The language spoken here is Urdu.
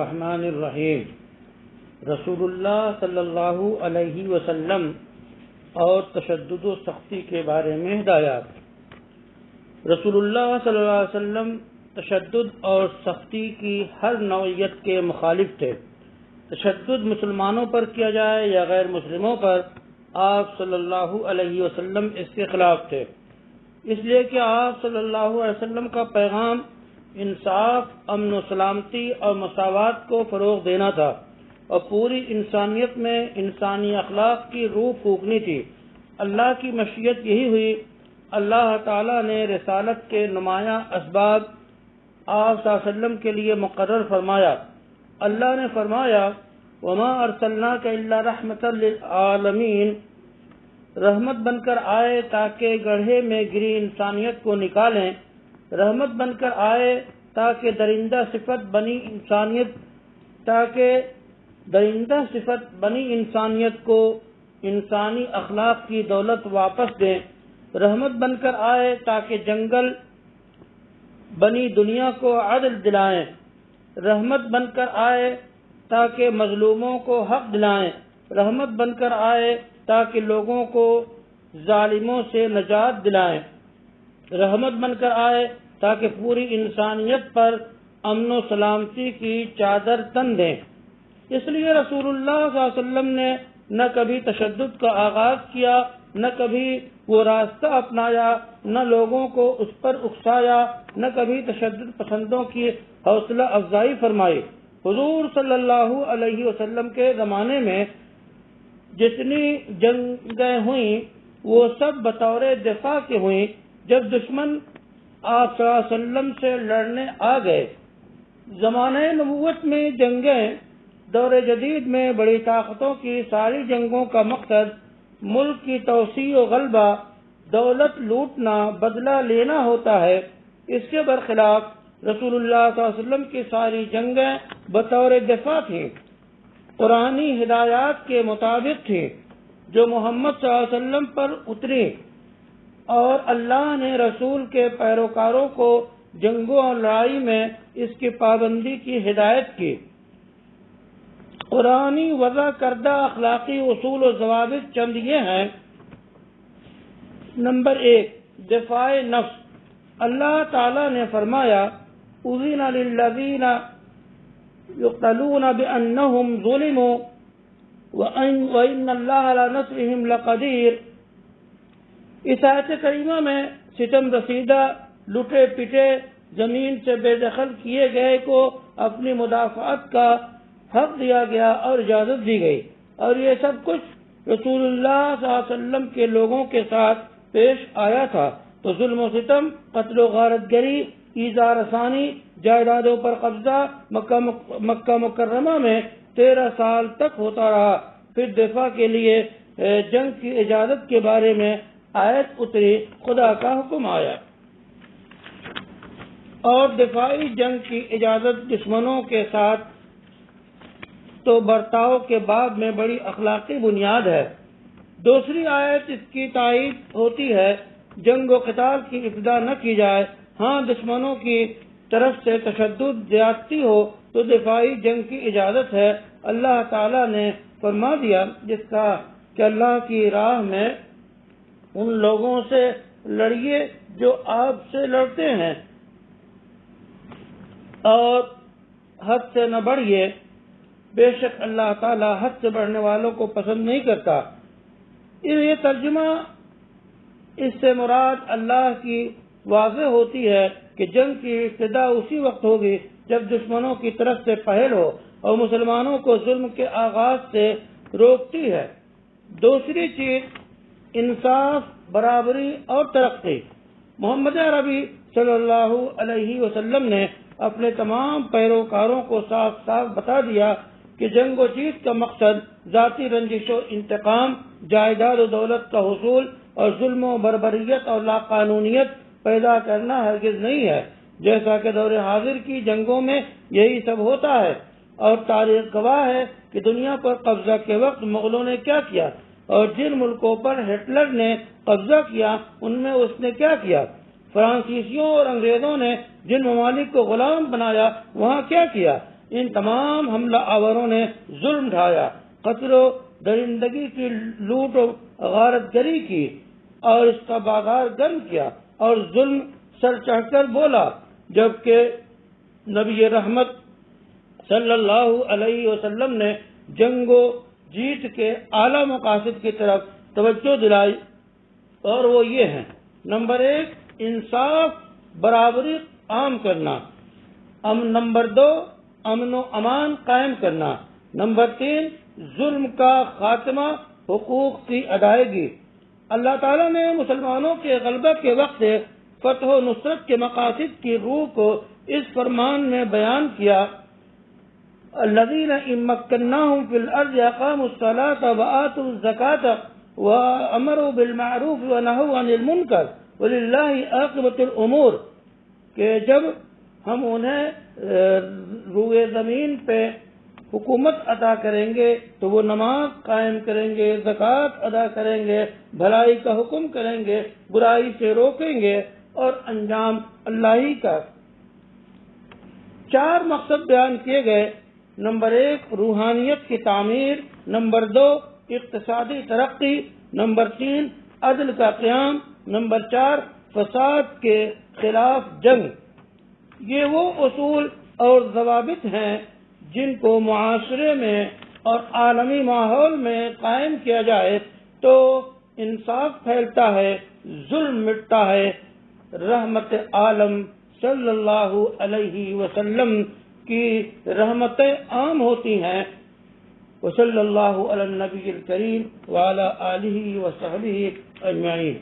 الرحمن الرحیم۔ رسول اللہ صلی اللہ علیہ وسلم اور تشدد و سختی کے بارے میں ہدایات۔ رسول اللہ صلی اللہ علیہ وسلم تشدد اور سختی کی ہر نوعیت کے مخالف تھے۔ تشدد مسلمانوں پر کیا جائے یا غیر مسلموں پر، آپ صلی اللہ علیہ وسلم اس کے خلاف تھے، اس لیے کہ آپ صلی اللہ علیہ وسلم کا پیغام انصاف، امن و سلامتی اور مساوات کو فروغ دینا تھا اور پوری انسانیت میں انسانی اخلاق کی روح پھونکنی تھی۔ اللہ کی مشیت یہی ہوئی۔ اللہ تعالیٰ نے رسالت کے نمایاں اسباب آپ صلی اللہ علیہ وسلم کے لیے مقرر فرمایا۔ اللہ نے فرمایا وما ارسلناک الا رحمۃ للعالمین، رحمت بن کر آئے تاکہ گڑھے میں گری انسانیت کو نکالیں، رحمت بن کر آئے تاکہ درندہ صفت بنی انسانیت کو انسانی اخلاق کی دولت واپس دیں، رحمت بن کر آئے تاکہ جنگل بنی دنیا کو عدل دلائیں، رحمت بن کر آئے تاکہ مظلوموں کو حق دلائیں، رحمت بن کر آئے تاکہ لوگوں کو ظالموں سے نجات دلائیں، رحمت بن کر آئے تاکہ پوری انسانیت پر امن و سلامتی کی چادر تن دیں۔ اس لیے رسول اللہ صلی اللہ علیہ وسلم نے نہ کبھی تشدد کا آغاز کیا، نہ کبھی وہ راستہ اپنایا، نہ لوگوں کو اس پر اکسایا، نہ کبھی تشدد پسندوں کی حوصلہ افزائی فرمائی۔ حضور صلی اللہ علیہ وسلم کے زمانے میں جتنی جنگیں ہوئیں وہ سب بطور دفاع کے ہوئیں۔ جب دشمن آپ صلی اللہ علیہ وسلم سے لڑنے آ گئے، زمانہ نبوت میں جنگیں، دور جدید میں بڑی طاقتوں کی ساری جنگوں کا مقصد ملک کی توسیع و غلبہ، دولت لوٹنا، بدلہ لینا ہوتا ہے۔ اس کے برخلاف رسول اللہ صلی اللہ علیہ وسلم کی ساری جنگیں بطور دفاع تھیں، قرآنی ہدایات کے مطابق تھیں جو محمد صلی اللہ علیہ وسلم پر اتری، اور اللہ نے رسول کے پیروکاروں کو جنگوں اور لڑائی میں اس کی پابندی کی ہدایت کی۔ قرآنی وضع کردہ اخلاقی اصول و ضوابط چند یہ ہیں۔ نمبر 1، دفاع نفس۔ اللہ تعالی نے فرمایا اذن للذین یقتلون بأنہم ظلموا وإن اللہ علی نصرہم لقدیر۔ اس آیت کریمہ میں ستم رسیدہ، لٹے پٹے، زمین سے بے دخل کیے گئے کو اپنی مدافعت کا حق دیا گیا اور اجازت دی گئی، اور یہ سب کچھ رسول اللہ صلی اللہ علیہ وسلم کے لوگوں کے ساتھ پیش آیا تھا تو ظلم و ستم، قتل و غارت گری، ایذا رسانی، جائیدادوں پر قبضہ مکہ مکرمہ میں 13 سال تک ہوتا رہا۔ پھر دفاع کے لیے جنگ کی اجازت کے بارے میں آیت اتری، خدا کا حکم آیا، اور دفاعی جنگ کی اجازت دشمنوں کے ساتھ تو برتاؤ کے باب میں بڑی اخلاقی بنیاد ہے۔ دوسری آیت اس کی تائید ہوتی ہے، جنگ و قتال کی ابتدا نہ کی جائے، ہاں دشمنوں کی طرف سے تشدد زیادتی ہو تو دفاعی جنگ کی اجازت ہے۔ اللہ تعالیٰ نے فرما دیا جس کا کہ اللہ کی راہ میں ان لوگوں سے لڑیے جو آپ سے لڑتے ہیں، اور حد سے نہ بڑھیے، بے شک اللہ تعالیٰ حد سے بڑھنے والوں کو پسند نہیں کرتا۔ یہ ترجمہ اس سے مراد اللہ کی واضح ہوتی ہے کہ جنگ کی ابتدا اسی وقت ہوگی جب دشمنوں کی طرف سے پہل ہو اور مسلمانوں کو ظلم کے آغاز سے روکتی ہے۔ دوسری چیز انصاف، برابری اور ترقی۔ محمد عربی صلی اللہ علیہ وسلم نے اپنے تمام پیروکاروں کو صاف صاف بتا دیا کہ جنگ و جیت کا مقصد ذاتی رنجش و انتقام، جائیداد و دولت کا حصول اور ظلم و بربریت اور لاقانونیت پیدا کرنا ہرگز نہیں ہے، جیسا کہ دور حاضر کی جنگوں میں یہی سب ہوتا ہے، اور تاریخ گواہ ہے کہ دنیا پر قبضہ کے وقت مغلوں نے کیا کیا، اور جن ملکوں پر ہٹلر نے قبضہ کیا ان میں اس نے کیا کیا، فرانسیسیوں اور انگریزوں نے جن ممالک کو غلام بنایا وہاں کیا کیا۔ ان تمام حملہ آوروں نے ظلم ڈھایا، قتل و درندگی کی، لوٹ و غارت گری کی اور اس کا بازار گرم کیا اور ظلم سر چڑھ کر بولا، جبکہ نبی رحمت صلی اللہ علیہ وسلم نے جنگ و جیت کے اعلیٰ مقاصد کی طرف توجہ دلائی، اور وہ یہ ہیں: نمبر 1 انصاف برابری عام کرنا، نمبر 2 امن و امان قائم کرنا، نمبر 3 ظلم کا خاتمہ، حقوق کی ادائیگی۔ اللہ تعالیٰ نے مسلمانوں کے غلبہ کے وقت فتح و نصرت کے مقاصد کی روح کو اس فرمان میں بیان کیا: الذین ان مکناہم فی الارض اقاموا الصلاة وآتوا الزکاة وامروا بالمعروف ونہوا عن المنکر وللہ عاقبۃ الامور، کہ جب ہم انہیں روئے زمین پہ حکومت عطا کریں گے تو وہ نماز قائم کریں گے، زکوٰۃ ادا کریں گے، بھلائی کا حکم کریں گے، برائی سے روکیں گے، اور انجام اللہ ہی کا۔ 4 مقصد بیان کیے گئے: نمبر 1 روحانیت کی تعمیر، نمبر 2 اقتصادی ترقی، نمبر 3 عدل کا قیام، نمبر 4 فساد کے خلاف جنگ۔ یہ وہ اصول اور ضوابط ہیں جن کو معاشرے میں اور عالمی ماحول میں قائم کیا جائے تو انصاف پھیلتا ہے، ظلم مٹتا ہے، رحمت عالم صلی اللہ علیہ وسلم کی رحمتیں عام ہوتی ہیں۔ وصلی اللہ علی النبی الکریم وعلی آلہ وصحبہ اجمعین۔